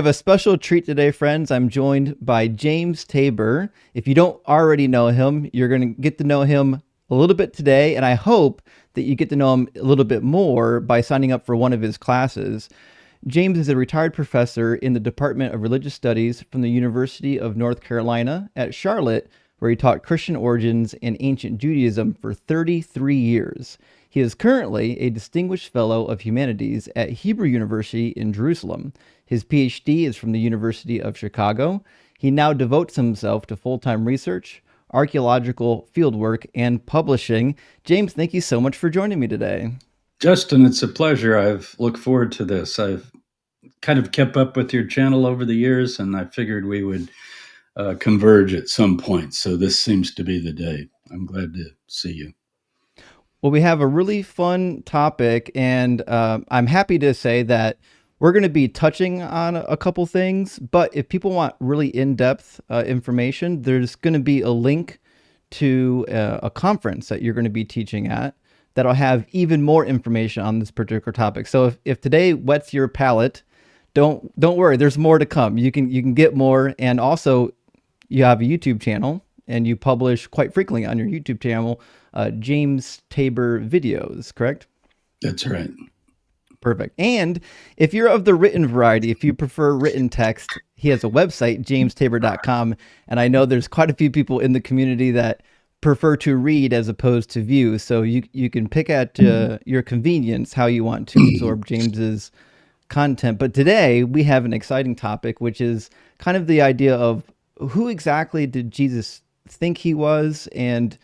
I have a special treat today, friends. I'm joined by James Tabor. If you don't already know him, you're going to get to know him a little bit today, and I hope that you get to know him a little bit more by signing up for one of his classes. James is a retired professor in the Department of Religious Studies from the University of North Carolina at Charlotte, where he taught Christian origins and ancient Judaism for 33 years. He is currently a Distinguished Fellow of Humanities at Hebrew University in Jerusalem. His Ph.D. is from the University of Chicago. He now devotes himself to full-time research, archaeological fieldwork, and publishing. James, thank you so much for joining me today. Justin, it's a pleasure. I've looked forward to this. I've kind of kept up with your channel over the years, and I figured we would converge at some point. So this seems to be the day. I'm glad to see you. Well, we have a really fun topic, and I'm happy to say that we're going to be touching on a couple things, but if people want really in-depth information, there's going to be a link to a conference that you're going to be teaching at that'll have even more information on this particular topic. So if today whets your palate, don't worry, there's more to come. You can get more, and also you have a YouTube channel and you publish quite frequently on your YouTube channel James Tabor videos, correct? That's right. Perfect. And if you're of the written variety, if you prefer written text, he has a website, jamestabor.com. And I know there's quite a few people in the community that prefer to read as opposed to view. So you can pick at your convenience how you want to absorb James's content. But today we have an exciting topic, which is kind of the idea of who exactly did Jesus think he was, and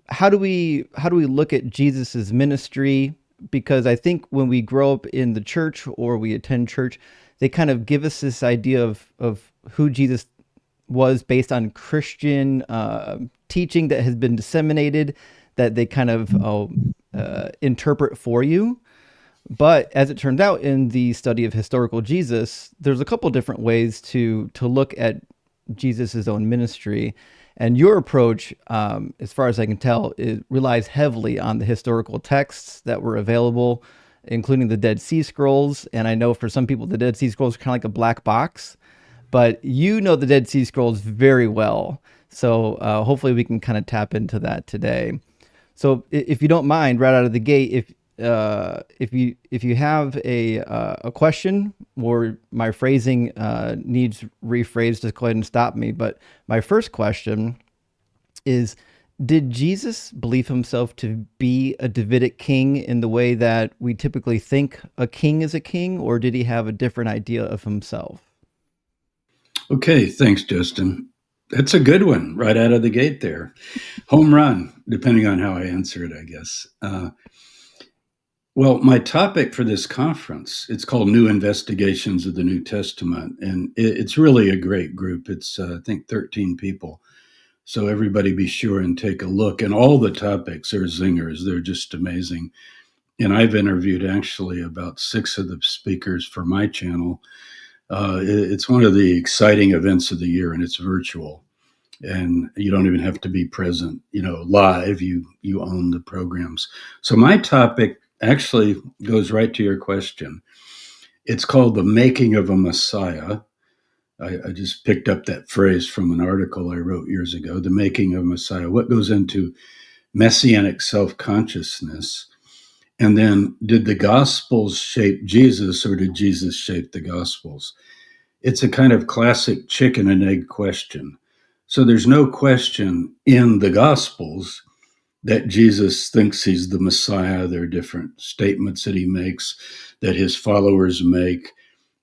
how do we look at Jesus's ministry? Because I think when we grow up in the church or we attend church, they kind of give us this idea of who Jesus was based on Christian teaching that has been disseminated, that they kind of interpret for you. But as it turned out in the study of historical Jesus, there's a couple different ways to look at Jesus's own ministry. And your approach, as far as I can tell, it relies heavily on the historical texts that were available, including the Dead Sea Scrolls. And I know for some people, the Dead Sea Scrolls are kind of like a black box, but you know the Dead Sea Scrolls very well. So hopefully we can kind of tap into that today. So if you don't mind, right out of the gate, if you have a question or my phrasing needs rephrased, just go ahead and stop me. But my first question is, did Jesus believe himself to be a Davidic king in the way that we typically think a king is a king, or did he have a different idea of himself? Okay, thanks, Justin. That's a good one right out of the gate there. Home run, depending on how I answer it, I guess. Well, my topic for this conference, it's called New Investigations of the New Testament, and it's really a great group. It's, I think, 13 people. So everybody be sure and take a look. And all the topics are zingers. They're just amazing. And I've interviewed actually about 6 of the speakers for my channel. It's one of the exciting events of the year, and it's virtual. And you don't even have to be present, live. You own the programs. So my topic actually goes right to your question. It's called The Making of a Messiah. I just picked up that phrase from an article I wrote years ago, The Making of a Messiah. What goes into messianic self-consciousness? And then, did the Gospels shape Jesus, or did Jesus shape the Gospels? It's a kind of classic chicken and egg question. So there's no question in the Gospels that Jesus thinks he's the Messiah. There are different statements that he makes, that his followers make.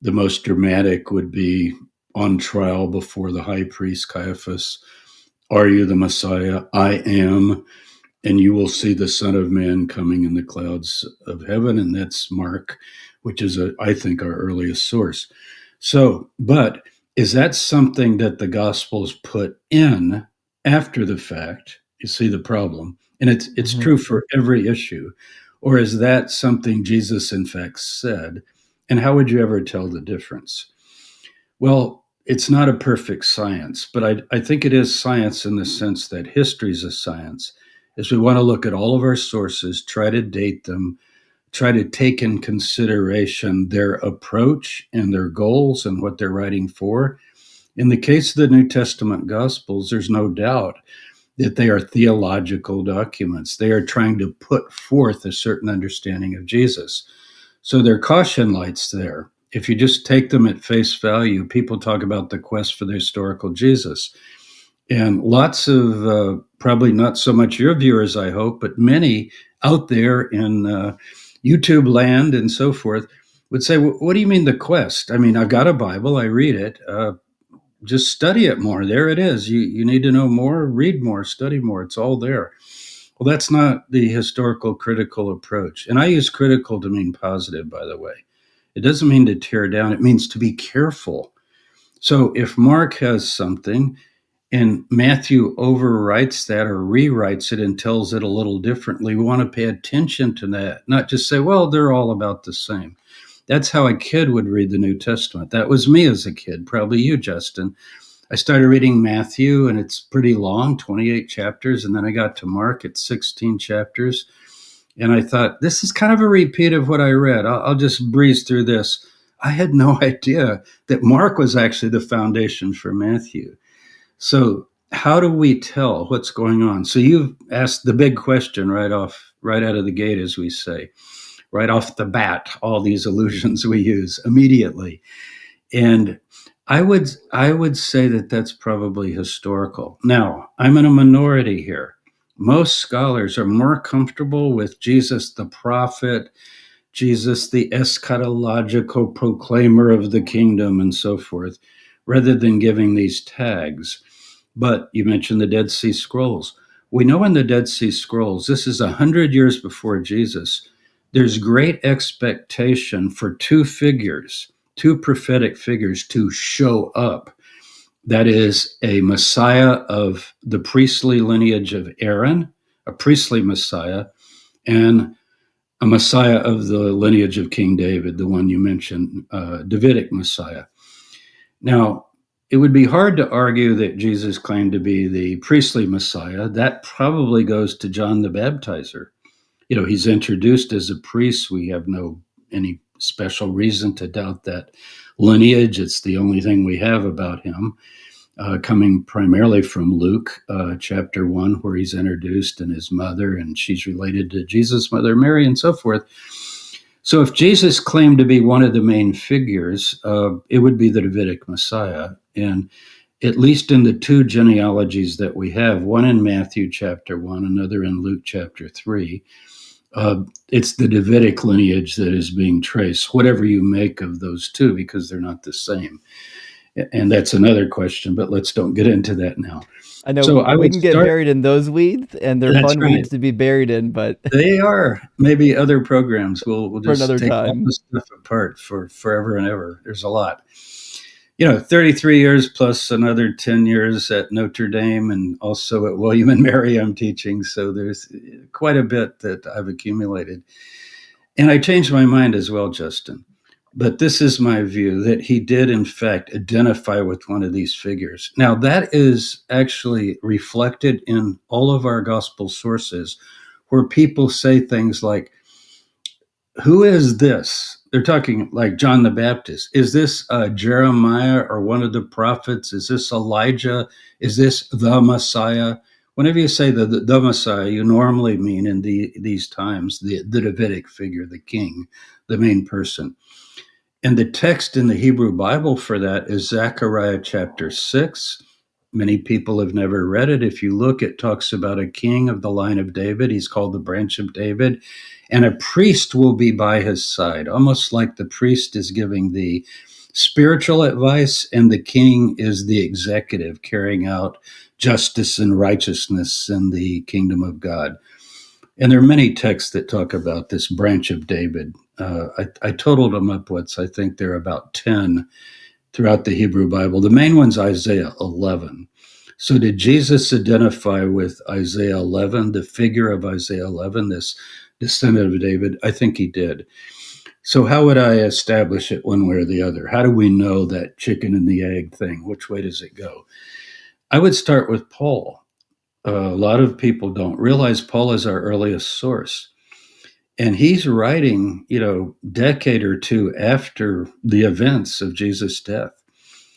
The most dramatic would be on trial before the high priest Caiaphas. Are you the Messiah? I am. And you will see the Son of Man coming in the clouds of heaven. And that's Mark, which is, I think, our earliest source. So, but is that something that the Gospels put in after the fact? You see the problem. And it's true for every issue. Or is that something Jesus, in fact, said? And how would you ever tell the difference? Well, it's not a perfect science, but I think it is science in the sense that history is a science. Is we want to look at all of our sources, try to date them, try to take in consideration their approach and their goals and what they're writing for. In the case of the New Testament Gospels, there's no doubt that they are theological documents. They are trying to put forth a certain understanding of Jesus. So there are caution lights there. If you just take them at face value, people talk about the quest for the historical Jesus. And lots of, probably not so much your viewers, I hope, but many out there in YouTube land and so forth would say, what do you mean the quest? I mean, I've got a Bible, I read it. Just study it more. There it is. You need to know more, read more, study more. It's all there. Well, that's not the historical critical approach. And I use critical to mean positive, by the way. It doesn't mean to tear down, it means to be careful. So if Mark has something and Matthew overwrites that or rewrites it and tells it a little differently, we want to pay attention to that, not just say, well, they're all about the same. That's how a kid would read the New Testament. That was me as a kid, probably you, Justin. I started reading Matthew, and it's pretty long, 28 chapters, and then I got to Mark at 16 chapters. And I thought, this is kind of a repeat of what I read. I'll just breeze through this. I had no idea that Mark was actually the foundation for Matthew. So how do we tell what's going on? So you've asked the big question right out of the gate, as we say, right off the bat, all these allusions we use immediately. And I would say that that's probably historical. Now, I'm in a minority here. Most scholars are more comfortable with Jesus the prophet, Jesus the eschatological proclaimer of the kingdom, and so forth, rather than giving these tags. But you mentioned the Dead Sea Scrolls. We know in the Dead Sea Scrolls, this is 100 years before Jesus, there's great expectation for two figures, two prophetic figures to show up. That is a Messiah of the priestly lineage of Aaron, a priestly Messiah, and a Messiah of the lineage of King David, the one you mentioned, Davidic Messiah. Now, it would be hard to argue that Jesus claimed to be the priestly Messiah. That probably goes to John the Baptizer. He's introduced as a priest. We have any special reason to doubt that lineage. It's the only thing we have about him, coming primarily from Luke chapter 1, where he's introduced, and his mother, and she's related to Jesus' mother Mary, and so forth. So if Jesus claimed to be one of the main figures, it would be the Davidic Messiah. And at least in the two genealogies that we have, one in Matthew chapter 1, another in Luke chapter 3, it's the Davidic lineage that is being traced, whatever you make of those two, because they're not the same. And that's another question, but let's don't get into that now. I know So we can get buried in those weeds, and they're fun weeds to be buried in, but they are. Maybe other programs we'll just another take time. all this stuff apart for forever and ever. There's a lot. 33 years plus another 10 years at Notre Dame and also at William and Mary I'm teaching. So there's quite a bit that I've accumulated. And I changed my mind as well, Justin. But this is my view, that he did, in fact, identify with one of these figures. Now, that is actually reflected in all of our gospel sources, where people say things like, who is this? They're talking like John the Baptist. Is this Jeremiah or one of the prophets? Is this Elijah? Is this the Messiah? Whenever you say the Messiah, you normally mean in these times the Davidic figure, the king, the main person. And the text in the Hebrew Bible for that is Zechariah chapter 6. Many people have never read it. If you look, it talks about a king of the line of David. He's called the branch of David. And a priest will be by his side, almost like the priest is giving the spiritual advice and the king is the executive, carrying out justice and righteousness in the kingdom of God. And there are many texts that talk about this branch of David. I totaled them up once. I think there are about 10 throughout the Hebrew Bible. The main one's Isaiah 11. So did Jesus identify with Isaiah 11, the figure of Isaiah 11, this descendant of David? I think he did. So how would I establish it one way or the other? How do we know that chicken and the egg thing? Which way does it go? I would start with Paul. A lot of people don't realize Paul is our earliest source. And he's writing, decade or two after the events of Jesus' death.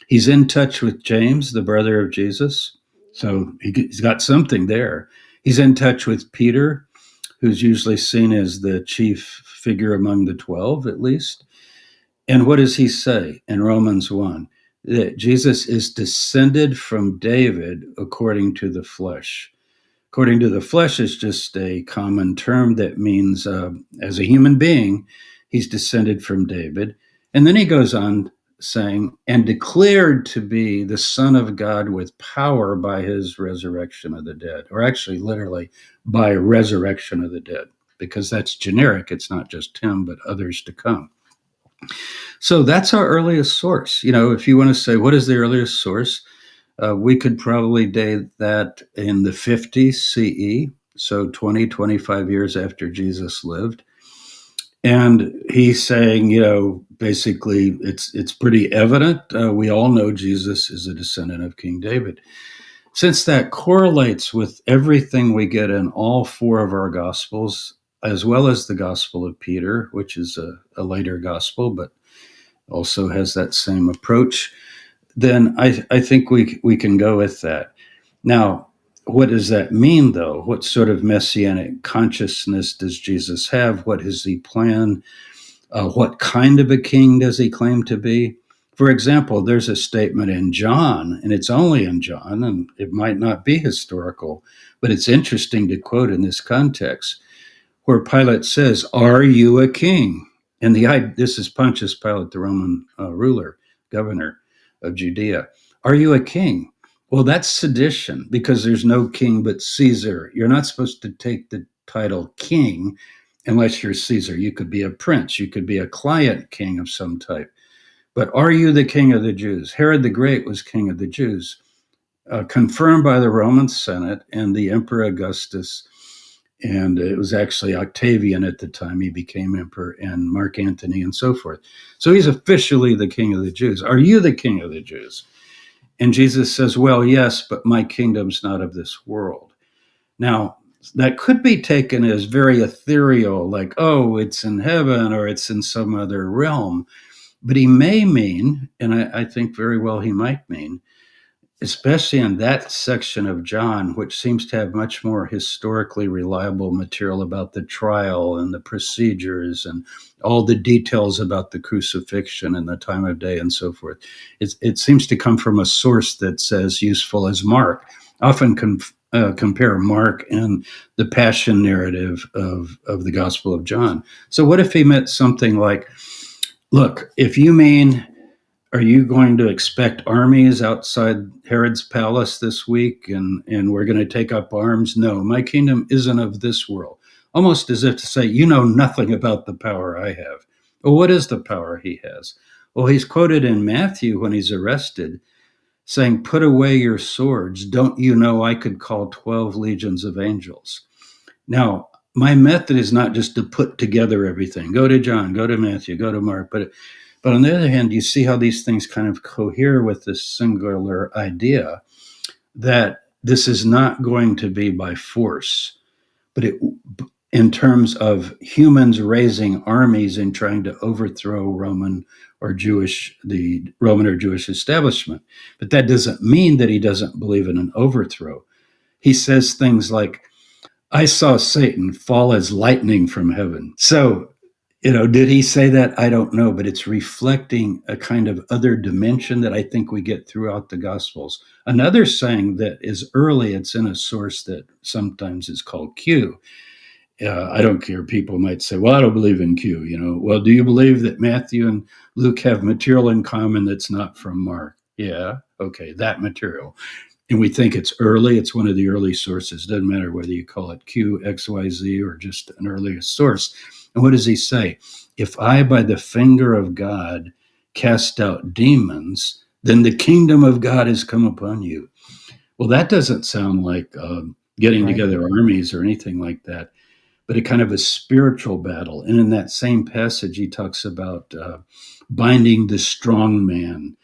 He's in touch with James, the brother of Jesus. So he's got something there. He's in touch with Peter, who's usually seen as the chief figure among the 12, at least. And what does he say in Romans 1? That Jesus is descended from David according to the flesh. According to the flesh is just a common term that means as a human being, he's descended from David. And then he goes on saying, and declared to be the Son of God with power by his resurrection of the dead, or actually literally by resurrection of the dead, because that's generic. It's not just him, but others to come. So that's our earliest source. If you want to say, what is the earliest source? We could probably date that in the 50s CE, so 20, 25 years after Jesus lived. And he's saying, basically, it's pretty evident. We all know Jesus is a descendant of King David. Since that correlates with everything we get in all four of our Gospels, as well as the Gospel of Peter, which is a later Gospel, but also has that same approach, then I think we can go with that. Now, what does that mean, though? What sort of messianic consciousness does Jesus have? What is he plan? What kind of a king does he claim to be? For example, there's a statement in John, and it's only in John, and it might not be historical, but it's interesting to quote in this context, where Pilate says, "Are you a king?" And this is Pontius Pilate, the Roman governor of Judea. "Are you a king?" Well, that's sedition, because there's no king but Caesar. You're not supposed to take the title king unless you're Caesar. You could be a prince, you could be a client king of some type. But are you the king of the Jews? Herod the Great was king of the Jews, confirmed by the Roman Senate and the Emperor Augustus. And it was actually Octavian at the time he became emperor, and Mark Antony, and so forth. So he's officially the king of the Jews. Are you the king of the Jews? And Jesus says, well, yes, but my kingdom's not of this world. Now, that could be taken as very ethereal, like, oh, it's in heaven or it's in some other realm. But he may mean, and I think very well he might mean, especially in that section of John, which seems to have much more historically reliable material about the trial and the procedures and all the details about the crucifixion and the time of day and so forth. It seems to come from a source that's as useful as Mark. Often compare Mark and the passion narrative of the Gospel of John. So what if he meant something like, look, if you mean, are you going to expect armies outside Herod's palace this week and we're going to take up arms? No, my kingdom isn't of this world. Almost as if to say, you know nothing about the power I have. Well, what is the power he has? Well, he's quoted in Matthew when he's arrested saying, put away your swords. Don't you know I could call 12 legions of angels? Now, my method is not just to put together everything. Go to John, go to Matthew, go to Mark, but on the other hand, you see how these things kind of cohere with this singular idea that this is not going to be by force, but in terms of humans raising armies and trying to overthrow the Roman or Jewish establishment. But that doesn't mean that he doesn't believe in an overthrow. He says things like, I saw Satan fall as lightning from heaven. So, did he say that? I don't know, but it's reflecting a kind of other dimension that I think we get throughout the Gospels. Another saying that is early, it's in a source that sometimes is called Q. I don't care. People might say, well, I don't believe in Q. Well, do you believe that Matthew and Luke have material in common that's not from Mark? Yeah. Okay. That material. And we think it's early. It's one of the early sources. Doesn't matter whether you call it Q, X, Y, Z, or just an earliest source. And what does he say? If I, by the finger of God, cast out demons, then the kingdom of God has come upon you. Well, that doesn't sound like getting together armies or anything like that, but a kind of a spiritual battle. And in that same passage, he talks about binding the strong man,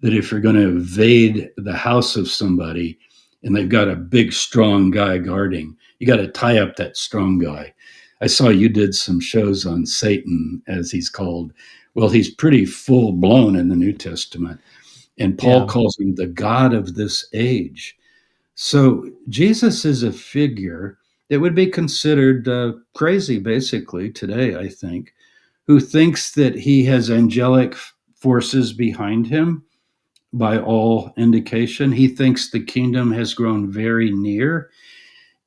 that if you're going to invade the house of somebody and they've got a big, strong guy guarding, you got to tie up that strong guy. I saw you did some shows on Satan, as he's called. Well, he's pretty full blown in the New Testament. And Paul Yeah. calls him the God of this age. So Jesus is a figure that would be considered crazy, basically, today, I think, who thinks that he has angelic forces behind him by all indication. He thinks the kingdom has grown very near.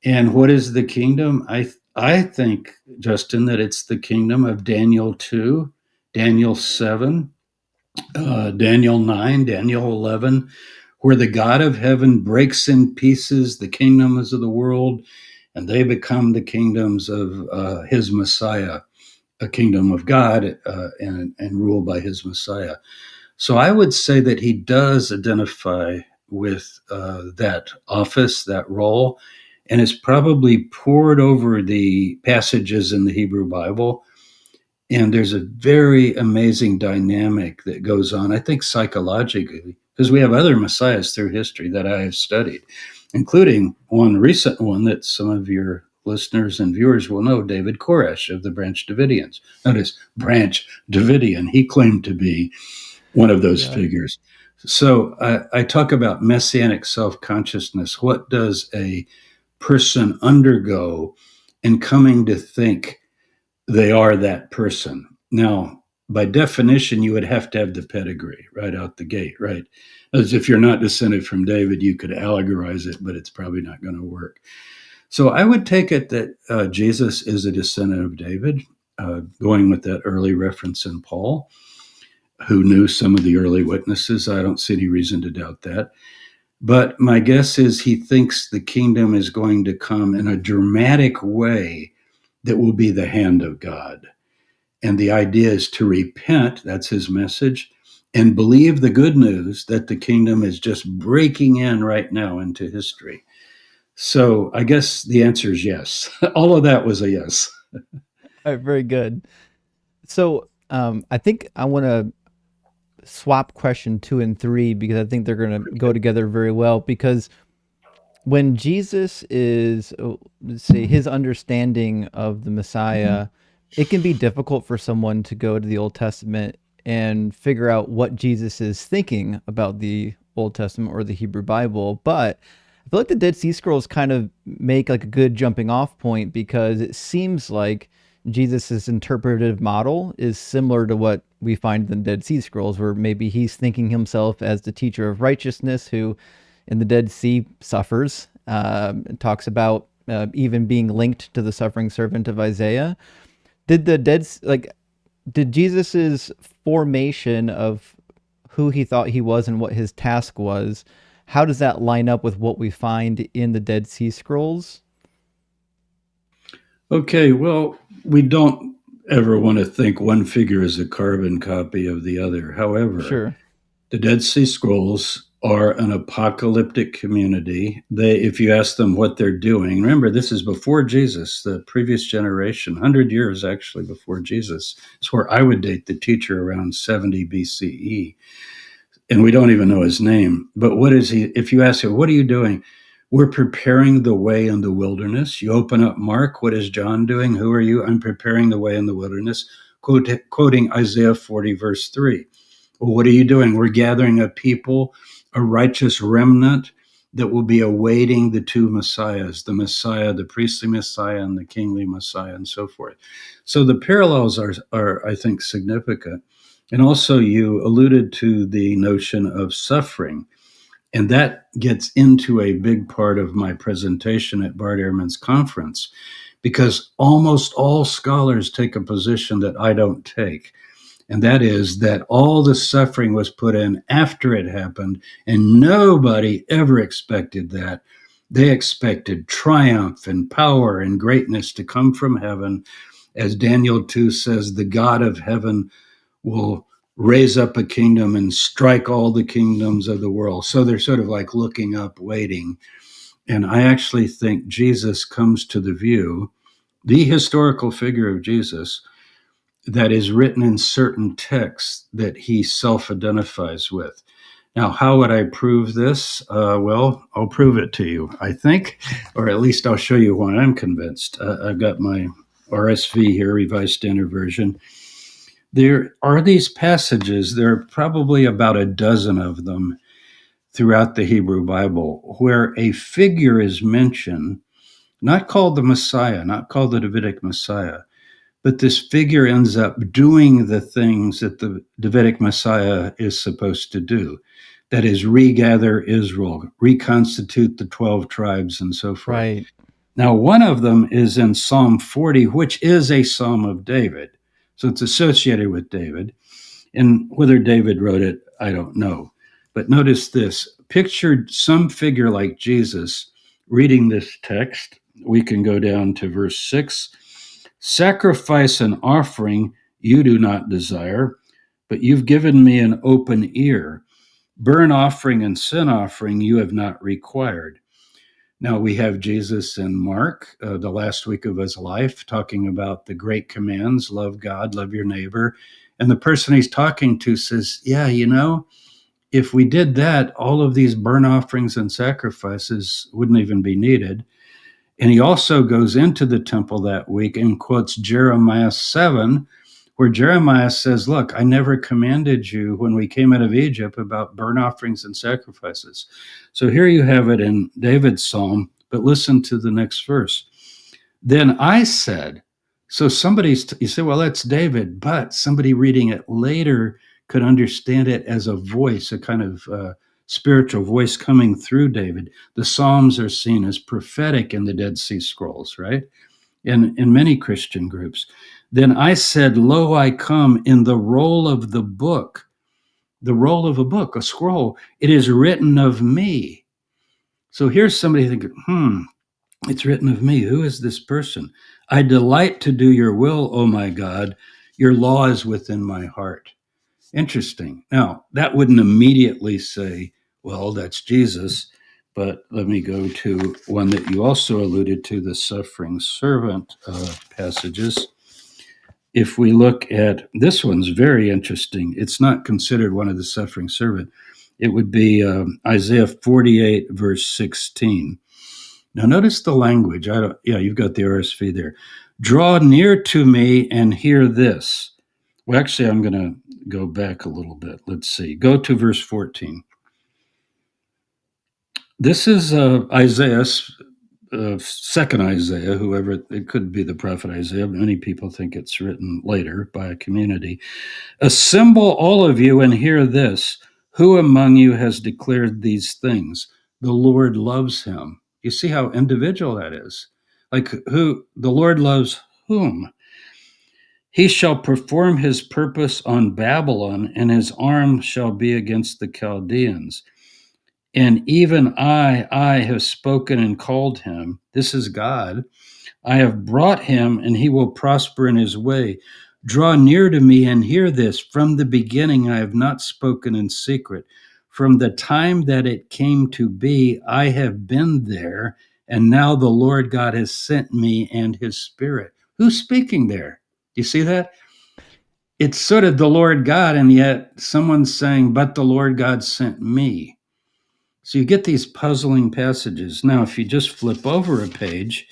And what is the kingdom? I think, Justin, that it's the kingdom of Daniel 2, Daniel 7, Daniel 9, Daniel 11, where the God of heaven breaks in pieces the kingdoms of the world, and they become the kingdoms of his Messiah, a kingdom of God, and ruled by his Messiah. So I would say that he does identify with that office, that role, and it's probably poured over the passages in the Hebrew Bible. And there's a very amazing dynamic that goes on, I think, psychologically, because we have other messiahs through history that I have studied, including one recent one that some of your listeners and viewers will know, David Koresh of the Branch Davidians. Notice Branch Davidian. He claimed to be one of those Yeah. figures. So I talk about messianic self consciousness. What does a person undergo in coming to think they are that person? Now, by definition, you would have to have the pedigree right out the gate, right? As if you're not descended from David, you could allegorize it, but it's probably not going to work. So I would take it that Jesus is a descendant of David, going with that early reference in Paul, who knew some of the early witnesses. I don't see any reason to doubt that. But my guess is he thinks the kingdom is going to come in a dramatic way that will be the hand of God. And the idea is to repent, that's his message, and believe the good news that the kingdom is just breaking in right now into history. So I guess the answer is yes. All of that was a yes. All right, very good. So I think I want to swap question 2 and 3 because I think they're going to go together very well. Because when Jesus is, let's say, his understanding of the Messiah, it can be difficult for someone to go to the Old Testament and figure out what Jesus is thinking about the Old Testament or the Hebrew Bible. But I feel like the Dead Sea Scrolls kind of make like a good jumping off point because it seems like Jesus's interpretive model is similar to what we find in the Dead Sea Scrolls, where maybe he's thinking himself as the teacher of righteousness who in the Dead Sea suffers. It talks about even being linked to the suffering servant of Isaiah. Did the dead like did Jesus's formation of who he thought he was and what his task was? How does that line up with what we find in the Dead Sea Scrolls? Okay, well, we don't ever want to think one figure is a carbon copy of the other. However, Sure. the Dead Sea Scrolls are an apocalyptic community. If you ask them what they're doing, remember this is before Jesus, the previous generation, 100 years actually before Jesus. It's where I would date the teacher around 70 BCE, and we don't even know his name. But what is he? If you ask him, what are you doing? We're preparing the way in the wilderness. You open up Mark, what is John doing? Who are you? I'm preparing the way in the wilderness, quoting Isaiah 40, verse 3. Well, what are you doing? We're gathering a people, a righteous remnant that will be awaiting the two messiahs, the Messiah, the priestly Messiah, and the kingly Messiah, and so forth. So the parallels are I think, significant. And also, you alluded to the notion of suffering. And that gets into a big part of my presentation at Bart Ehrman's conference, because almost all scholars take a position that I don't take. And that is that all the suffering was put in after it happened, and nobody ever expected that. They expected triumph and power and greatness to come from heaven. As Daniel 2 says, the God of heaven will raise up a kingdom and strike all the kingdoms of the world. So they're sort of like looking up, waiting. And I actually think Jesus comes to the view, the historical figure of Jesus, that is written in certain texts that he self identifies with. Now, how would I prove this? Well, I'll prove it to you, I think, or at least I'll show you why I'm convinced. I've got my RSV here, Revised Standard Version. There are these passages, there are probably about a dozen of them throughout the Hebrew Bible, where a figure is mentioned, not called the Messiah, not called the Davidic Messiah, but this figure ends up doing the things that the Davidic Messiah is supposed to do. That is, regather Israel, reconstitute the 12 tribes, and so forth. Right. Now, one of them is in Psalm 40, which is a Psalm of David. So it's associated with David. And whether David wrote it, I don't know. But notice this, picture some figure like Jesus reading this text. We can go down to verse 6. Sacrifice and offering you do not desire, but you've given me an open ear. Burnt offering and sin offering you have not required. Now we have Jesus in Mark, the last week of his life, talking about the great commands, love God, love your neighbor. And the person he's talking to says, yeah, if we did that, all of these burnt offerings and sacrifices wouldn't even be needed. And he also goes into the temple that week and quotes Jeremiah 7, where Jeremiah says, look, I never commanded you when we came out of Egypt about burnt offerings and sacrifices. So here you have it in David's psalm, but listen to the next verse. Then I said, so you say, well, that's David, but somebody reading it later could understand it as a voice, a kind of spiritual voice coming through David. The Psalms are seen as prophetic in the Dead Sea Scrolls, right? In many Christian groups. Then I said, lo, I come in the roll of the book, the roll of a book, a scroll. It is written of me. So here's somebody thinking, it's written of me. Who is this person? I delight to do your will, O my God. Your law is within my heart. Interesting. Now, that wouldn't immediately say, well, that's Jesus. But let me go to one that you also alluded to, the suffering servant passages. If we look at this one's very interesting. It's not considered one of the suffering servant. It would be Isaiah 48, verse 16. Now, notice the language. You've got the RSV there. Draw near to me and hear this. Well, actually, I'm going to go back a little bit. Let's see. Go to verse 14. This is Isaiah's second Isaiah, whoever, it could be the prophet Isaiah. Many people think it's written later by a community. Assemble all of you and hear this. Who among you has declared these things? The Lord loves him. You see how individual that is? Like who? The Lord loves whom? He shall perform his purpose on Babylon, and his arm shall be against the Chaldeans. And even I have spoken and called him. This is God. I have brought him, and he will prosper in his way. Draw near to me and hear this. From the beginning, I have not spoken in secret. From the time that it came to be, I have been there, and now the Lord God has sent me and his Spirit. Who's speaking there? Do you see that? It's sort of the Lord God, and yet someone's saying, but the Lord God sent me. So you get these puzzling passages. Now, if you just flip over a page,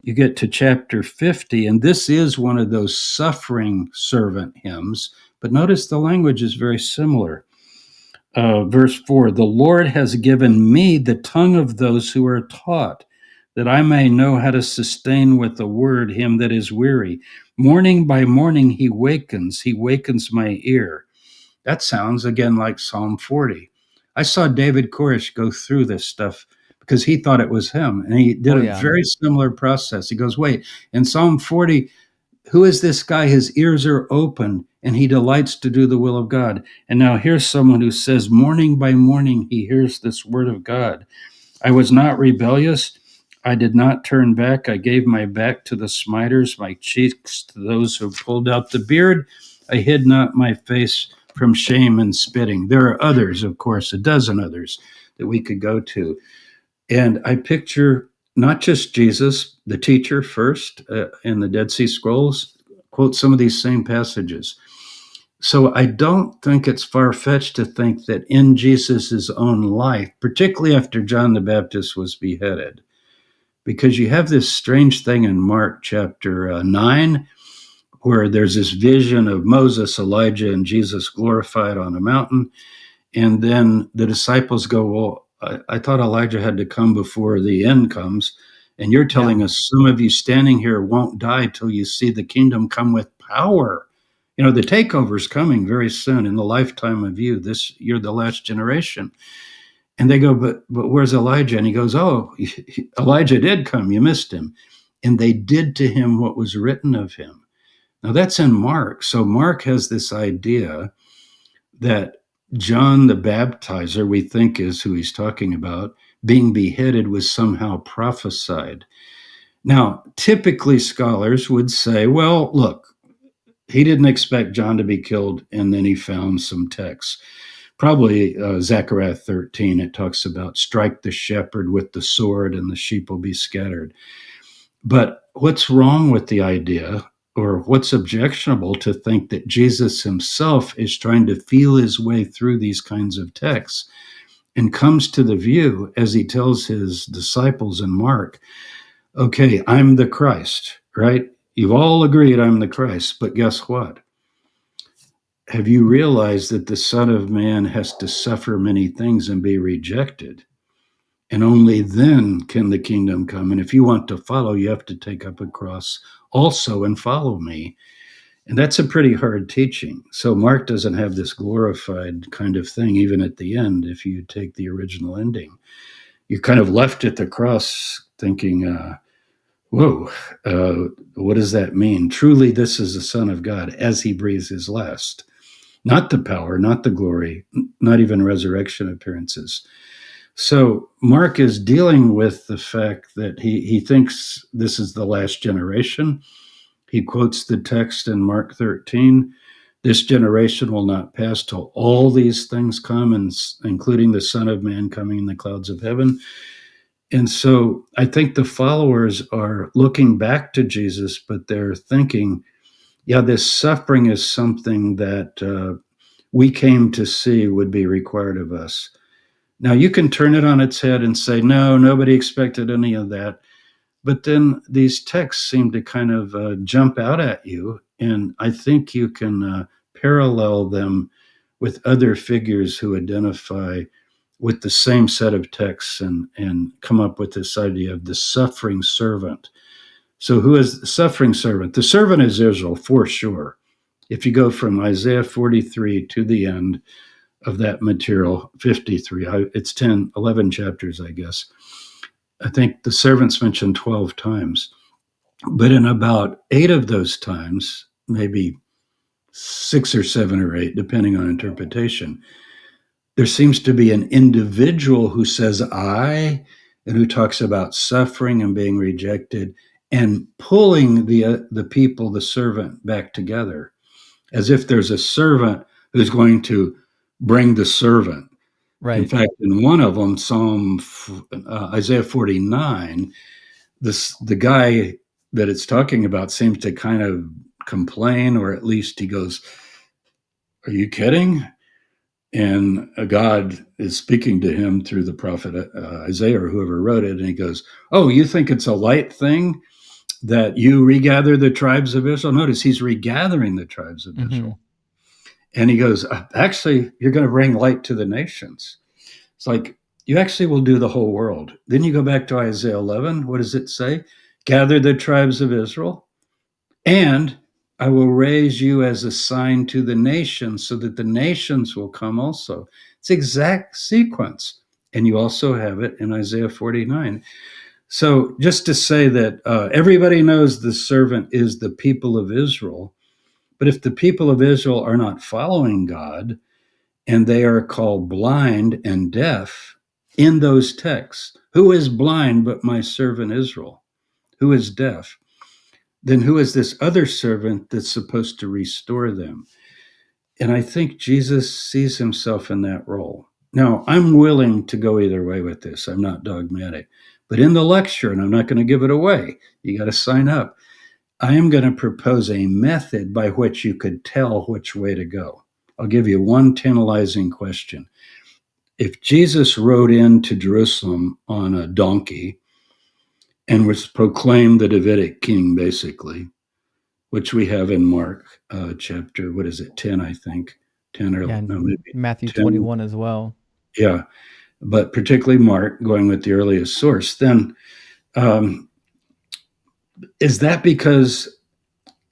you get to chapter 50, and this is one of those suffering servant hymns, but notice the language is very similar. Verse 4, the Lord has given me the tongue of those who are taught, that I may know how to sustain with the word him that is weary. Morning by morning he wakens my ear. That sounds again like Psalm 40. I saw David Koresh go through this stuff because he thought it was him, and he did Oh, a yeah. very similar process. He goes, wait, in Psalm 40, who is this guy? His ears are open, and he delights to do the will of God. And now here's someone who says, morning by morning, he hears this word of God. I was not rebellious. I did not turn back. I gave my back to the smiters, my cheeks to those who pulled out the beard. I hid not my face from shame and spitting. There are others, of course, a dozen others that we could go to. And I picture not just Jesus, the teacher first in the Dead Sea Scrolls, quote some of these same passages. So I don't think it's far-fetched to think that in Jesus's own life, particularly after John the Baptist was beheaded, because you have this strange thing in Mark chapter 9, where there's this vision of Moses, Elijah, and Jesus glorified on a mountain. And then the disciples go, well, I thought Elijah had to come before the end comes. And you're telling us some of you standing here won't die till you see the kingdom come with power. You know, the takeover's coming very soon in the lifetime of you. You're the last generation. And they go, but where's Elijah? And he goes, oh, Elijah did come. You missed him. And they did to him what was written of him. Now that's in Mark. So Mark has this idea that John the Baptizer, we think is who he's talking about, being beheaded was somehow prophesied. Now, typically scholars would say, well, look, he didn't expect John to be killed, and then he found some texts. Probably Zechariah 13, it talks about strike the shepherd with the sword and the sheep will be scattered. But what's wrong with the idea, or what's objectionable to think that Jesus himself is trying to feel his way through these kinds of texts and comes to the view, as he tells his disciples in Mark, okay, I'm the Christ, right? You've all agreed I'm the Christ, but guess what? Have you realized that the Son of Man has to suffer many things and be rejected? And only then can the kingdom come. And if you want to follow, you have to take up a cross also and follow me. And that's a pretty hard teaching. So Mark doesn't have this glorified kind of thing, even at the end, if you take the original ending. You're kind of left at the cross thinking, whoa, what does that mean? Truly, this is the Son of God as he breathes his last. Not the power, not the glory, not even resurrection appearances. So Mark is dealing with the fact that he thinks this is the last generation. He quotes the text in Mark 13. This generation will not pass till all these things come, and including the Son of Man coming in the clouds of heaven. And so I think the followers are looking back to Jesus, but they're thinking, yeah, this suffering is something that we came to see would be required of us. Now, you can turn it on its head and say, no, nobody expected any of that. But then these texts seem to kind of jump out at you. And I think you can parallel them with other figures who identify with the same set of texts and come up with this idea of the suffering servant. So who is the suffering servant? The servant is Israel, for sure. If you go from Isaiah 43 to the end of that material, 53, it's 11 chapters, I guess. I think the servant's mentioned 12 times. But in about 8 of those times, maybe 6 or 7 or 8, depending on interpretation, there seems to be an individual who says, I, and who talks about suffering and being rejected and pulling the people, the servant, back together, as if there's a servant who's going to bring the servant. Right. In fact, in one of them, Isaiah 49, the guy that it's talking about seems to kind of complain, or at least he goes, are you kidding? And God is speaking to him through the prophet Isaiah, or whoever wrote it, and he goes, oh, you think it's a light thing that you regather the tribes of Israel? Notice he's regathering the tribes of Israel. And he goes, actually, you're going to bring light to the nations. It's like, you actually will do the whole world. Then you go back to Isaiah 11. What does it say? Gather the tribes of Israel, and I will raise you as a sign to the nations, so that the nations will come also. It's exact sequence. And you also have it in Isaiah 49. So just to say that everybody knows the servant is the people of Israel, but if the people of Israel are not following God, and they are called blind and deaf in those texts, who is blind but my servant Israel? Who is deaf? Then who is this other servant that's supposed to restore them? And I think Jesus sees himself in that role. Now, I'm willing to go either way with this. I'm not dogmatic. But in the lecture, and I'm not going to give it away, you got to sign up, I am going to propose a method by which you could tell which way to go. I'll give you one tantalizing question. If Jesus rode into Jerusalem on a donkey, and was proclaimed the Davidic king, basically, which we have in Mark chapter, what is it, 10, I think. 10 or Yeah, no, and maybe Matthew 10. 21 as well. Yeah, but particularly Mark, going with the earliest source. Then um, is that because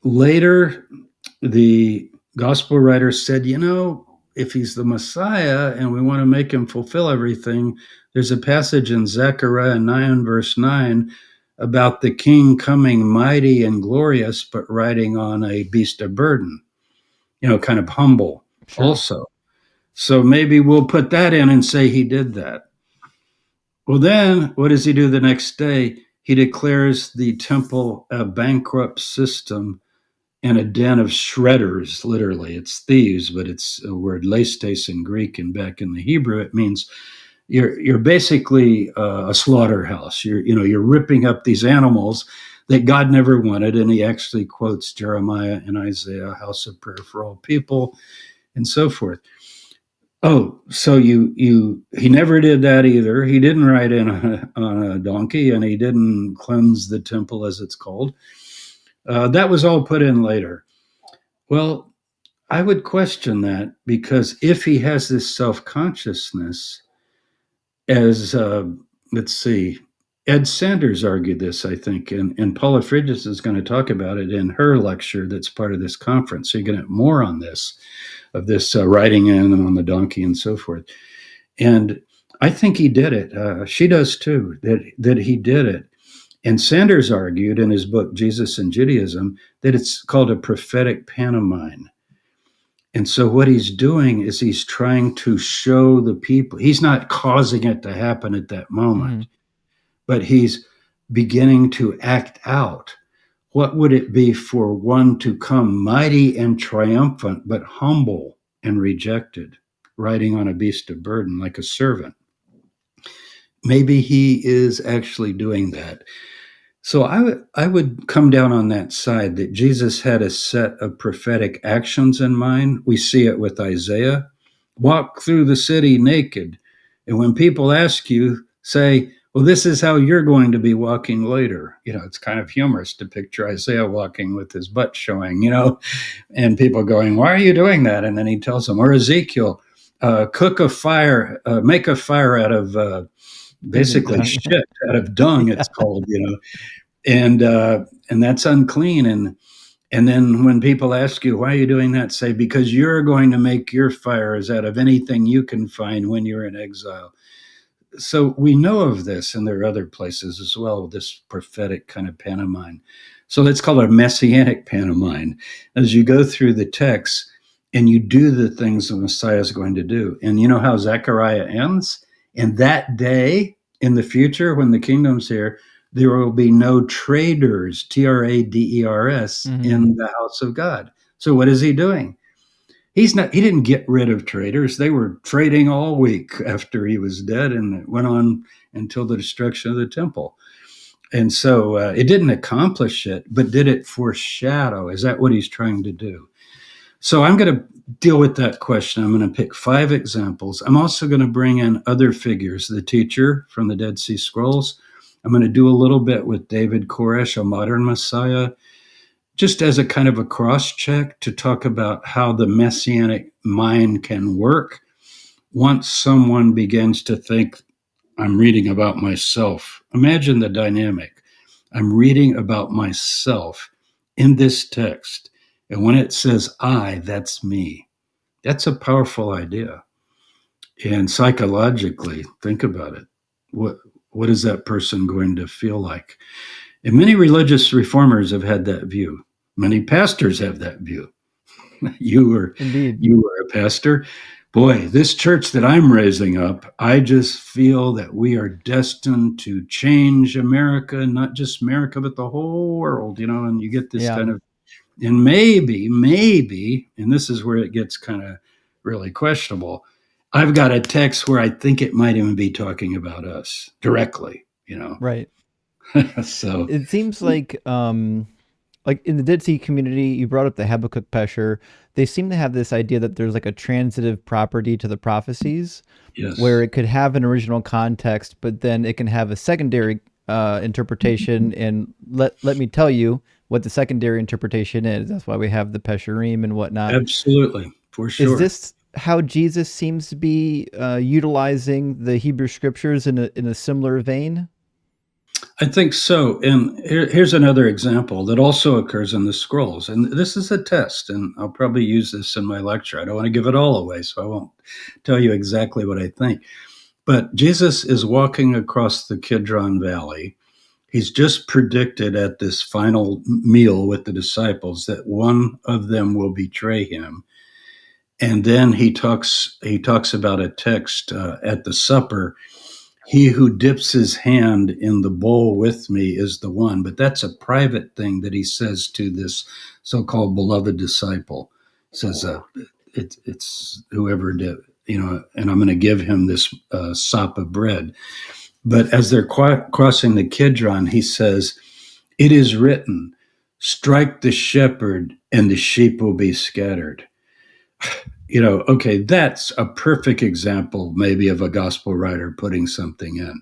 later the gospel writer said, if he's the Messiah and we want to make him fulfill everything, there's a passage in Zechariah 9, verse 9, about the king coming mighty and glorious, but riding on a beast of burden, kind of humble Sure. also. So maybe we'll put that in and say he did that. Well, then what does he do the next day? He declares the temple a bankrupt system and a den of shredders, literally. It's thieves, but it's a word lestes in Greek, and back in the Hebrew, it means you're basically a slaughterhouse. You're ripping up these animals that God never wanted, and he actually quotes Jeremiah and Isaiah, house of prayer for all people, and so forth. Oh, so he never did that either. He didn't ride in on a donkey, and he didn't cleanse the temple, as it's called. That was all put in later. Well, I would question that, because if he has this self consciousness, as let's see, Ed Sanders argued this, I think, and Paula Fridges is going to talk about it in her lecture that's part of this conference. So you're going to have more on this, of this riding in on the donkey and so forth. And I think he did it. She does too, that he did it. And Sanders argued in his book, Jesus and Judaism, that it's called a prophetic pantomime. And so what he's doing is he's trying to show the people, he's not causing it to happen at that moment, Mhm. but he's beginning to act out. What would it be for one to come mighty and triumphant, but humble and rejected, riding on a beast of burden like a servant? Maybe he is actually doing that. So I would come down on that side, that Jesus had a set of prophetic actions in mind. We see it with Isaiah. Walk through the city naked. And when people ask you, say, well, this is how you're going to be walking later. It's kind of humorous to picture Isaiah walking with his butt showing, and people going, why are you doing that? And then he tells them, or Ezekiel, cook a fire, make a fire out of Human basically dung. shit, out of dung, Yeah. it's called, and that's unclean. And then when people ask you, why are you doing that, say, because you're going to make your fires out of anything you can find when you're in exile. So we know of this, and there are other places as well, this prophetic kind of pantomime. So let's call it a messianic pantomime. As you go through the text and you do the things the Messiah is going to do. And you know how Zechariah ends? And that day in the future, when the kingdom's here, there will be no traders, traders, Mhm. in the house of God. So what is he doing? He didn't get rid of traders. They were trading all week after he was dead, and it went on until the destruction of the temple. And so it didn't accomplish it, but did it foreshadow? Is that what he's trying to do? So I'm going to deal with that question. I'm going to pick 5 examples. I'm also going to bring in other figures, the teacher from the Dead Sea Scrolls. I'm going to do a little bit with David Koresh, a modern Messiah, just as a kind of a cross check to talk about how the messianic mind can work once someone begins to think, I'm reading about myself. Imagine the dynamic. I'm reading about myself in this text. And when it says I, that's me. That's a powerful idea. And psychologically, think about it. What what is that person going to feel like? And many religious reformers have had that view. Many pastors have that view. you were Indeed. you were a pastor. Boy, this church that I'm raising up, I just feel that we are destined to change America, not just America, but the whole world, and you get this Yeah. kind of, and maybe, and this is where it gets kind of really questionable. I've got a text where I think it might even be talking about us directly. Right. So, It seems like in the Dead Sea community, you brought up the Habakkuk Pesher. They seem to have this idea that there's like a transitive property to the prophecies, where yes. it could have an original context, but then it can have a secondary interpretation, and let me tell you what the secondary interpretation is. That's why we have the Pesherim and whatnot. Absolutely, for Is sure. this how Jesus seems to be utilizing the Hebrew scriptures in a similar vein? I think so. And here's another example that also occurs in the scrolls. And this is a test, and I'll probably use this in my lecture. I don't want to give it all away, so I won't tell you exactly what I think. But Jesus is walking across the Kidron Valley. He's just predicted at this final meal with the disciples that one of them will betray him. And then he talks about a text at the supper. He who dips his hand in the bowl with me is the one. But that's a private thing that he says to this so-called beloved disciple. He says, it's whoever did, and I'm going to give him this sop of bread. But as they're crossing the Kidron, he says, it is written, strike the shepherd and the sheep will be scattered. Okay, that's a perfect example maybe of a gospel writer putting something in.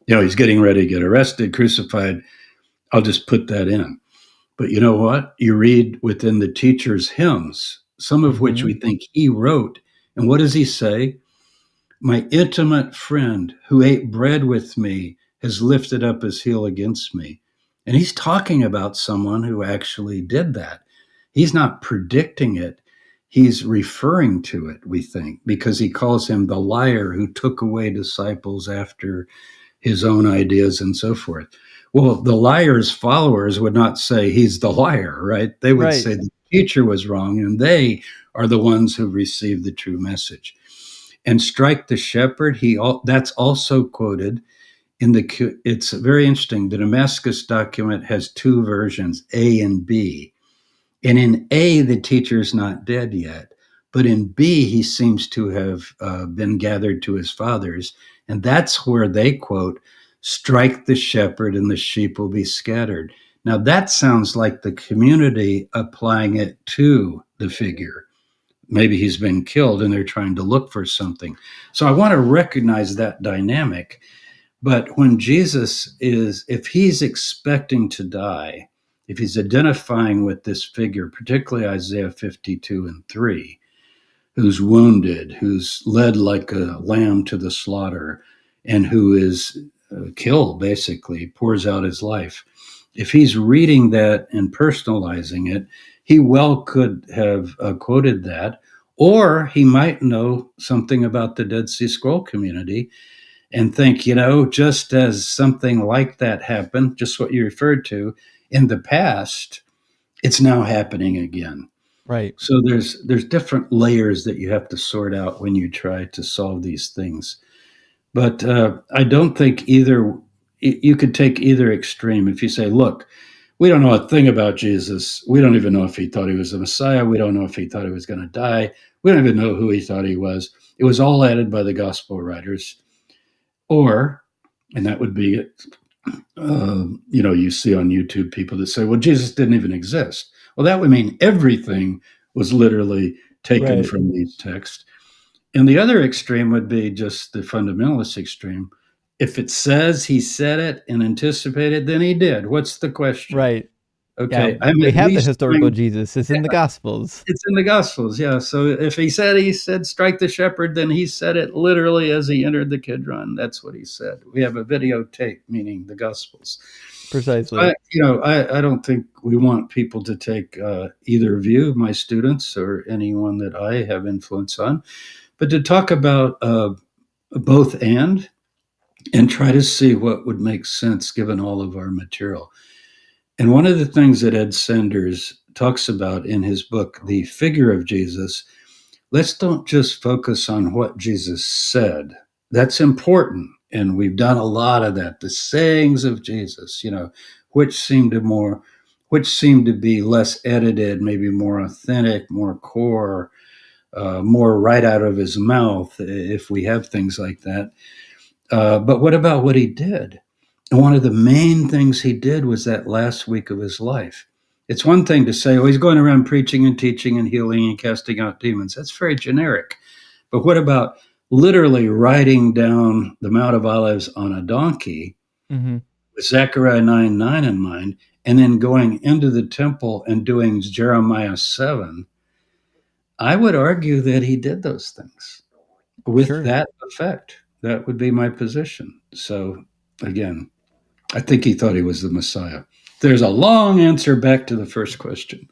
He's getting ready to get arrested, crucified. I'll just put that in. But you know what? You read within the teacher's hymns, some of which Mm-hmm. we think he wrote. And what does he say? My intimate friend who ate bread with me has lifted up his heel against me. And he's talking about someone who actually did that. He's not predicting it. He's referring to it, we think, because he calls him the liar who took away disciples after his own ideas and so forth. Well, the liar's followers would not say he's the liar, right? They would Right. say the teacher was wrong and they are the ones who received the true message. And strike the shepherd, that's also quoted in the. It's very interesting. The Damascus document has two versions, A and B. And in A, the teacher's not dead yet. But in B, he seems to have been gathered to his fathers. And that's where they quote, strike the shepherd and the sheep will be scattered. Now, that sounds like the community applying it to the figure. Maybe he's been killed and they're trying to look for something. So I want to recognize that dynamic. But when Jesus if he's expecting to die, if he's identifying with this figure, particularly Isaiah 52 and 3, who's wounded, who's led like a lamb to the slaughter, and who is killed, basically, pours out his life. If he's reading that and personalizing it, he well could have quoted that, or he might know something about the Dead Sea Scroll community and think, just as something like that happened, just what you referred to in the past, it's now happening again. Right. So there's different layers that you have to sort out when you try to solve these things. But I don't think either you could take either extreme. If you say, look, we don't know a thing about Jesus. We don't even know if he thought he was the Messiah. We don't know if he thought he was going to die. We don't even know who he thought he was. It was all added by the gospel writers. Or, and that would be it, you see on YouTube people that say, well, Jesus didn't even exist. Well, that would mean everything was literally taken Right. from these texts. And the other extreme would be just the fundamentalist extreme. If it says he said it and anticipated, then he did. What's the question? Right. Yeah, Okay, I'm we at have the least historical trying. Jesus. It's in the Gospels. It's in the Gospels, yeah. So if he said strike the shepherd, then he said it literally as he entered the Kidron. That's what he said. We have a videotape, meaning the Gospels. So Precisely. I don't think we want people to take either view, my students or anyone that I have influence on, but to talk about both and try to see what would make sense given all of our material. And one of the things that Ed Sanders talks about in his book, The Figure of Jesus, let's don't just focus on what Jesus said. That's important. And we've done a lot of that. The sayings of Jesus, which seem to be less edited, maybe more authentic, more core, more right out of his mouth, if we have things like that. But what about what he did? And one of the main things he did was that last week of his life. It's one thing to say, oh, he's going around preaching and teaching and healing and casting out demons. That's very generic. But what about literally riding down the Mount of Olives on a donkey Mm-hmm. with Zechariah 9:9 in mind, and then going into the temple and doing Jeremiah 7, I would argue that he did those things with Sure. that effect. That would be my position. So, again, I think he thought he was the Messiah. There's a long answer back to the first question.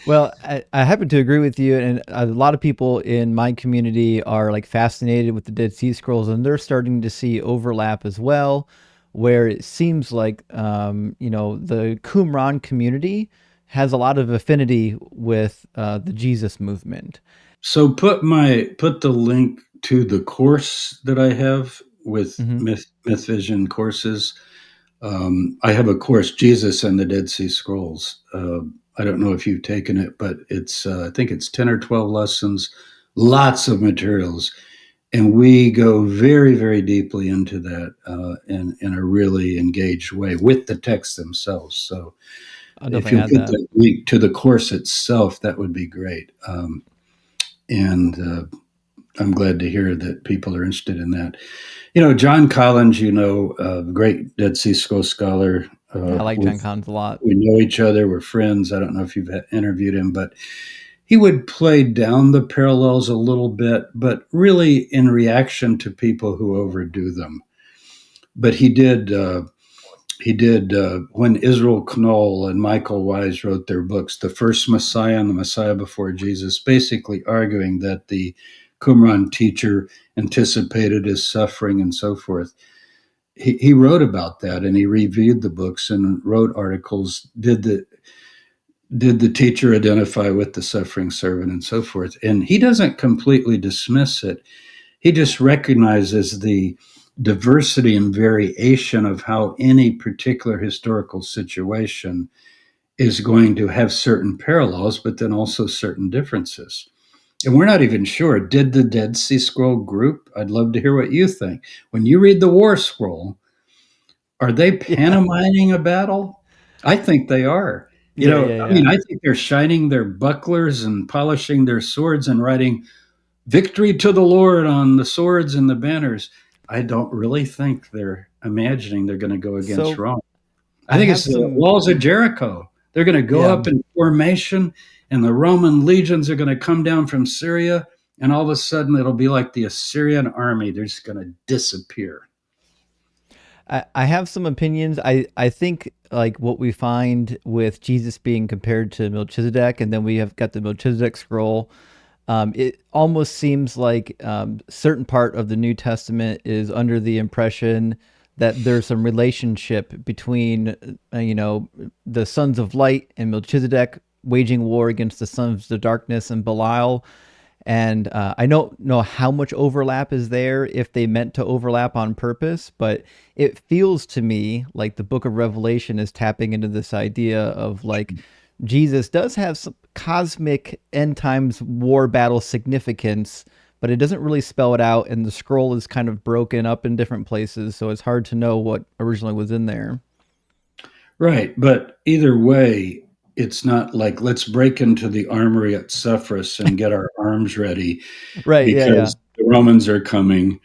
Well, I happen to agree with you, and a lot of people in my community are like fascinated with the Dead Sea Scrolls, and they're starting to see overlap as well, where it seems like the Qumran community has a lot of affinity with the Jesus movement. So put the link to the course that I have with Hmm. Mythvision courses. I have a course, Jesus and the Dead Sea Scrolls. I don't know if you've taken it, but it's I think it's 10 or 12 lessons, lots of materials, and we go very, very deeply into that in a really engaged way with the texts themselves. So I'll if definitely you'll add put that. the link to the course itself, that would be great. And I'm glad to hear that people are interested in that. John Collins, great Dead Sea Scroll scholar. Yeah, I like John Collins a lot. We know each other. We're friends. I don't know if you've interviewed him, but he would play down the parallels a little bit, but really in reaction to people who overdo them. But he did. When Israel Knoll and Michael Wise wrote their books, The First Messiah and the Messiah Before Jesus, basically arguing that the Qumran teacher anticipated his suffering and so forth. He wrote about that, and he reviewed the books and wrote articles. Did the teacher identify with the suffering servant and so forth? And he doesn't completely dismiss it. He just recognizes the diversity and variation of how any particular historical situation is going to have certain parallels, but then also certain differences. And we're not even sure. Did the Dead Sea Scroll group? I'd love to hear what you think. When you read the War Scroll, are they Yeah, pantomiming a battle? I think they are. yeah, yeah, I mean, yeah. I think they're shining their bucklers and polishing their swords and writing victory to the Lord on the swords and the banners. I don't really think they're imagining they're going to go against So Rome. I I think have it's the some, walls of Jericho. They're going to go yeah. up in formation, and the Roman legions are going to come down from Syria, and all of a sudden it'll be like the Assyrian army. They're just going to disappear. I have some opinions. I think like what we find with Jesus being compared to Melchizedek, and then we have got the Melchizedek scroll. It almost seems like certain part of the New Testament is under the impression that there's some relationship between the sons of light and Melchizedek waging war against the sons of darkness and Belial. And I don't know how much overlap is there if they meant to overlap on purpose, but it feels to me like the book of Revelation is tapping into this idea of like Jesus does have some cosmic end times war battle significance, but it doesn't really spell it out. And the scroll is kind of broken up in different places. So it's hard to know what originally was in there. Right. But either way, it's not like let's break into the armory at Cephas and get our arms ready Right. Yeah. Yeah. because the Romans are coming.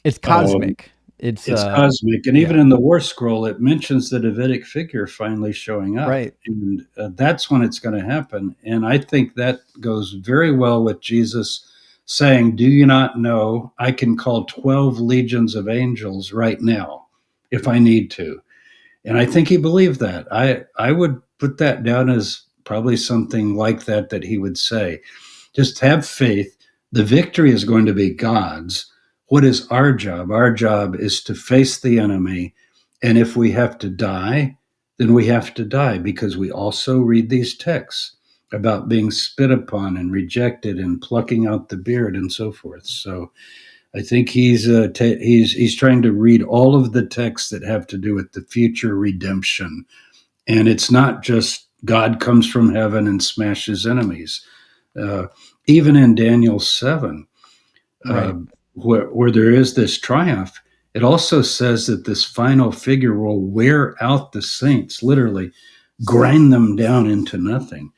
It's Um, cosmic. It's, it's cosmic. And even yeah. in the War Scroll, it mentions the Davidic figure finally showing up. Right. And that's when it's going to happen. And I think that goes very well with Jesus saying, Do you not know I can call 12 legions of angels right now if I need to? And I think he believed that. I would put that down as probably something like that he would say. Just have faith. The victory is going to be God's. What is our job? Our job is to face the enemy. And if we have to die, then we have to die because we also read these texts about being spit upon and rejected and plucking out the beard and so forth. So I think he's trying to read all of the texts that have to do with the future redemption, and it's not just God comes from heaven and smashes enemies. Uh, Even in Daniel 7, uh, Right. where there is this triumph, it also says that this final figure will wear out the saints, literally grind them down into nothing.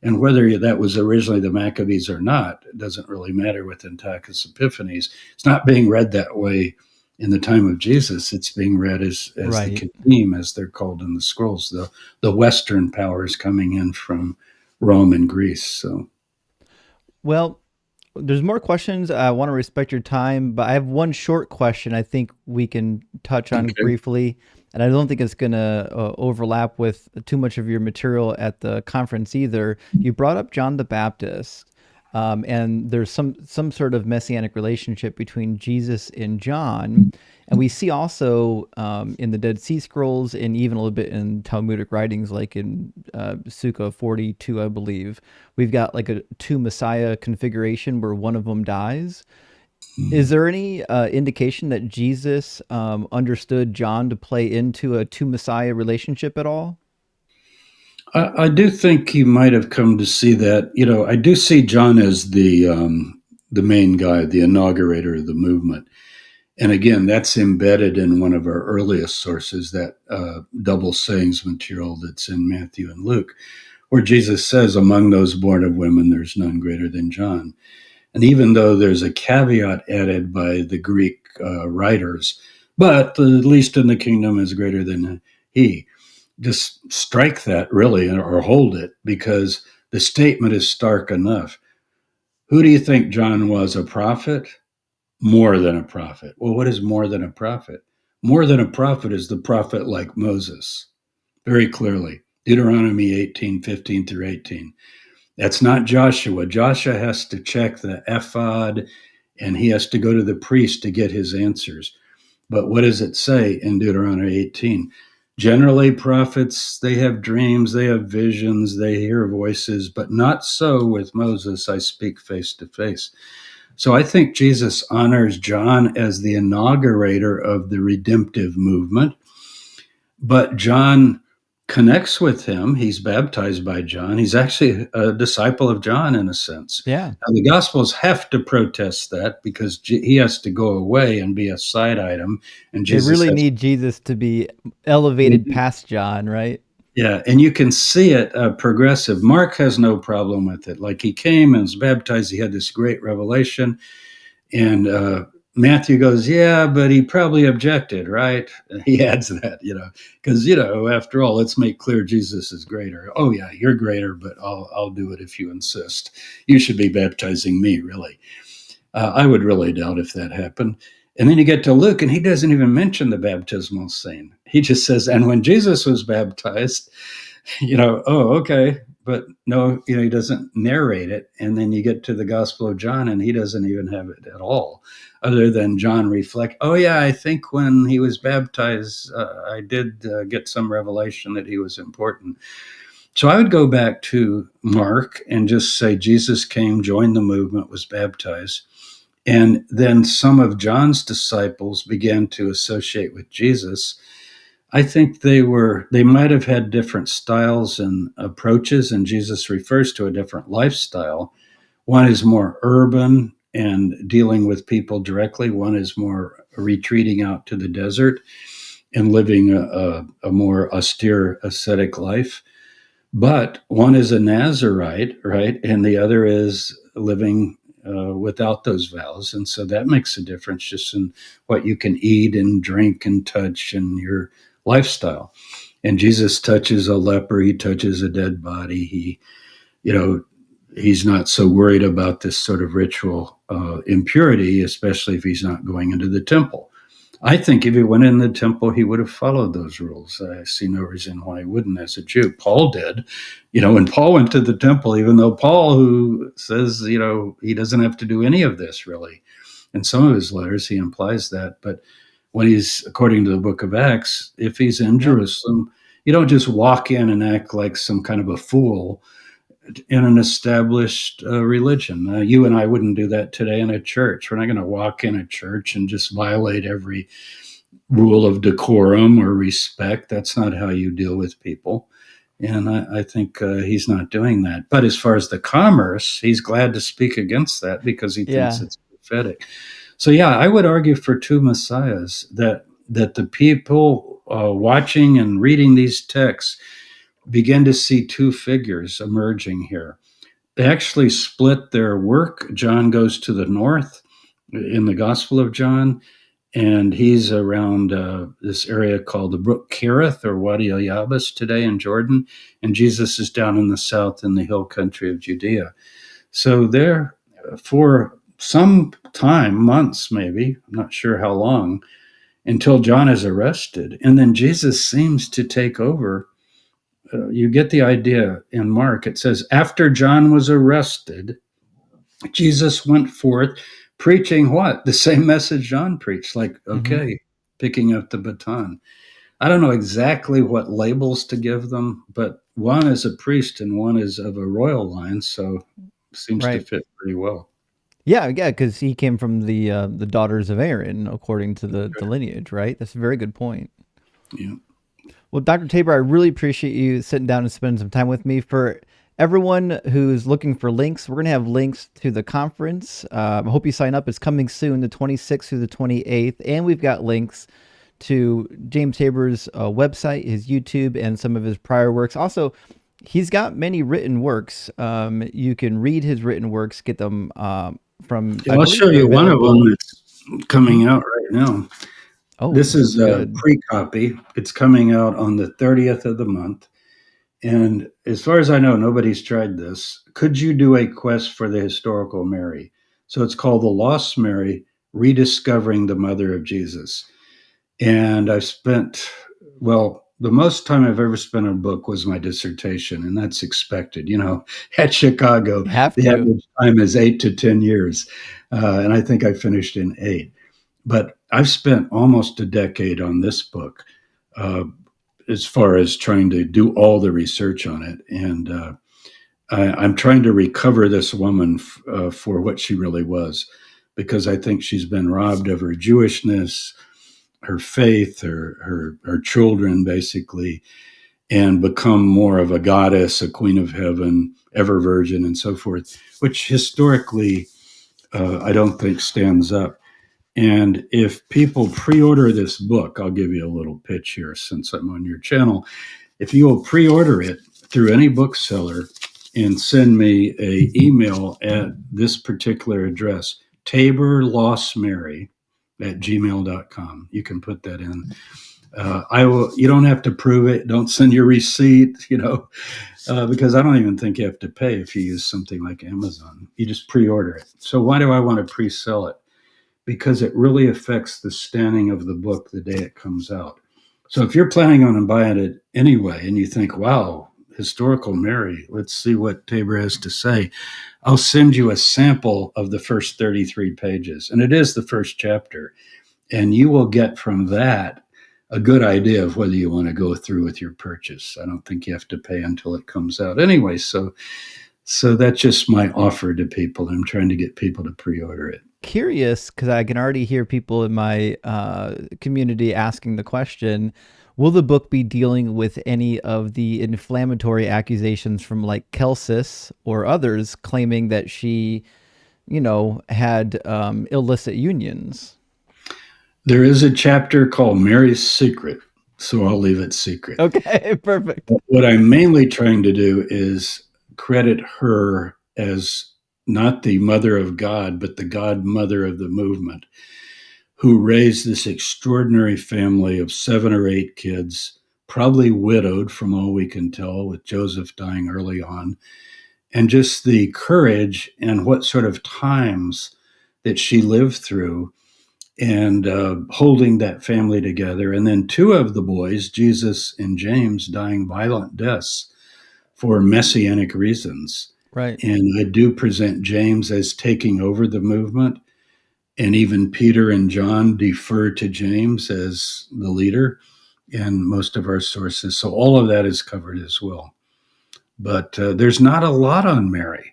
And whether that was originally the Maccabees or not, it doesn't really matter with Antiochus Epiphanes. It's not being read that way In the time of Jesus, it's being read as the Right. Ketim, as they're called in the scrolls, the Western powers coming in from Rome and Greece. So, Well, there's more questions. I want to respect your time, but I have one short question I think we can touch on okay. briefly. And I don't think it's going to overlap with too much of your material at the conference either. You brought up John the Baptist, and there's some sort of messianic relationship between Jesus and John. And we see also in the Dead Sea Scrolls and even a little bit in Talmudic writings, like in Sukkah 42, I believe, we've got like a two Messiah configuration where one of them dies. Is there any indication that Jesus understood John to play into a two Messiah relationship at all? I do think he might have come to see that. I do see John as the main guy, the inaugurator of the movement. And again, that's embedded in one of our earliest sources, that double sayings material that's in Matthew and Luke, where Jesus says, among those born of women, there's none greater than John. And even though there's a caveat added by the Greek writers, but the least in the kingdom is greater than he, just strike that really, or hold it, because the statement is stark enough. Who do you think John was? A prophet? More than a prophet. Well, what is more than a prophet? More than a prophet is the prophet like Moses, very clearly. Deuteronomy 18:15 through 18. That's not Joshua. Joshua has to check the ephod and he has to go to the priest to get his answers. But what does it say in Deuteronomy 18? Generally, prophets, they have dreams, they have visions, they hear voices, but not so with Moses. I speak face to face. So I think Jesus honors John as the inaugurator of the redemptive movement, but John connects with him. He's baptized by John. He's actually a disciple of John in a sense. Yeah. Now, the Gospels have to protest that because he has to go away and be a side item, and They Jesus really has. need Jesus to be elevated past John, right? Yeah, and you can see it progressive. Mark has no problem with it. Like he came and was baptized, he had this great revelation. And Matthew goes, yeah, but he probably objected, right? He adds that, because after all, let's make clear Jesus is greater. Oh yeah, you're greater, but I'll do it if you insist. You should be baptizing me, really. I would really doubt if that happened. And then you get to Luke, and he doesn't even mention the baptismal scene. He just says, and when Jesus was baptized, oh, okay. But no, he doesn't narrate it. And then you get to the Gospel of John, and he doesn't even have it at all, other than John reflect, oh, yeah, I think when he was baptized, I did get some revelation that he was important. So I would go back to Mark and just say Jesus came, joined the movement, was baptized. And then some of John's disciples began to associate with Jesus. I think they might have had different styles and approaches, and Jesus refers to a different lifestyle. One is more urban and dealing with people directly. One is more retreating out to the desert and living a more austere ascetic life. But one is a Nazarite, right? And the other is living without those vows. And so that makes a difference just in what you can eat and drink and touch and your lifestyle. And Jesus touches a leper, he touches a dead body. You know, he's not so worried about this sort of ritual impurity, especially if he's not going into the temple. I think if he went in the temple, he would have followed those rules. I see no reason why he wouldn't as a Jew. Paul did. When Paul went to the temple, even though Paul, who says, he doesn't have to do any of this really. In some of his letters, he implies that. But when he's, according to the book of Acts, if he's in Yeah. Jerusalem, you don't just walk in and act like some kind of a fool in an established religion. You and I wouldn't do that today in a church. We're not going to walk in a church and just violate every rule of decorum or respect. That's not how you deal with people. And I think he's not doing that. But as far as the commerce, he's glad to speak against that because he thinks Yeah. it's prophetic. So yeah, I would argue for two messiahs, that the people watching and reading these texts begin to see two figures emerging here. They actually split their work. John goes to the north in the Gospel of John, and he's around this area called the Brook Kerith or Wadi al Yabas today in Jordan, and Jesus is down in the south in the hill country of Judea. So there, for some time, months maybe, I'm not sure how long, until John is arrested, and then Jesus seems to take over. You get the idea in Mark. It says, after John was arrested, Jesus went forth preaching what? The same message John preached. Like, Mm-hmm. okay, picking up the baton. I don't know exactly what labels to give them, but one is a priest and one is of a royal line, so seems to Right. fit pretty well. Yeah, yeah, because he came from the daughters of Aaron, according to the lineage, right? That's a very good point. Yeah. Well, Dr. Tabor, I really appreciate you sitting down and spending some time with me. For everyone who's looking for links, we're going to have links to the conference. I hope you sign up. It's coming soon, the 26th through the 28th. And we've got links to James Tabor's website, his YouTube, and some of his prior works. Also, he's got many written works. You can read his written works, get them from, Yeah, I I'll believe show they're you one of them available. that's Mhm. coming out right now. Oh, This is a good. pre-copy. It's coming out on the 30th of the month. And as far as I know, nobody's tried this. Could you do a quest for the historical Mary? So it's called The Lost Mary, Rediscovering the Mother of Jesus. And I've spent, well, the most time I've ever spent on a book was my dissertation, and that's expected. You know, at Chicago, You have the to. average time is 8 to 10 years, and I think I finished in 8. But I've spent almost a decade on this book, uh, as far as trying to do all the research on it, and I'm trying to recover this woman for what she really was, because I think she's been robbed of her Jewishness, her faith, her children, basically, and become more of a goddess, a queen of heaven, ever virgin, and so forth, which historically I don't think stands up. And if people pre-order this book, I'll give you a little pitch here since I'm on your channel. If you will pre-order it through any bookseller and send me a email at this particular address, Tabor Lost Mary at gmail.com. You can put that in. I will. You don't have to prove it. Don't send your receipt. Because I don't even think you have to pay if you use something like Amazon. You just pre-order it. So why do I want to pre-sell it? Because it really affects the standing of the book the day it comes out. So if you're planning on buying it anyway, and you think, "Wow, historical Mary, let's see what Tabor has to say," I'll send you a sample of the first 33 pages, and it is the first chapter. And you will get from that a good idea of whether you want to go through with your purchase. I don't think you have to pay until it comes out anyway. So that's just my offer to people. I'm trying to get people to pre-order it. Curious because I can already hear people in my community asking the question, will the book be dealing with any of the inflammatory accusations from like Kelsis or others claiming that she, had illicit unions? There is a chapter called Mary's Secret, so I'll leave it secret. Okay, perfect. What I'm mainly trying to do is credit her as not the mother of God, but the godmother of the movement, who raised this extraordinary family of 7 or 8 kids, probably widowed from all we can tell, with Joseph dying early on, and just the courage and what sort of times that she lived through, and holding that family together. And then 2 of the boys, Jesus and James, dying violent deaths for messianic reasons. Right. And I do present James as taking over the movement, and even Peter and John defer to James as the leader in most of our sources. So all of that is covered as well. But there's not a lot on Mary.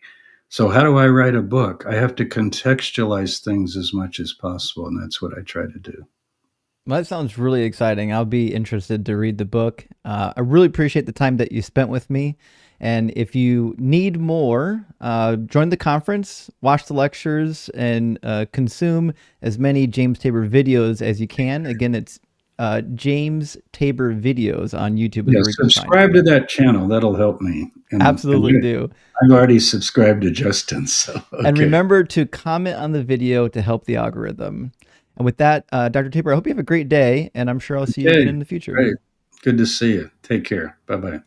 So how do I write a book? I have to contextualize things as much as possible, and that's what I try to do. Well, that sounds really exciting. I'll be interested to read the book. I really appreciate the time that you spent with me. And if you need more, join the conference, watch the lectures, and consume as many James Tabor videos as you can. Again, it's James Tabor videos on YouTube is Yeah, where you can find subscribe him. to that channel. That'll help me. And Absolutely do. I've already subscribed to Justin. So And okay. remember to comment on the video to help the algorithm. And with that, Dr. Tabor, I hope you have a great day, and I'm sure I'll see you again Okay, in the future. great. Good to see you. Take care. Bye bye.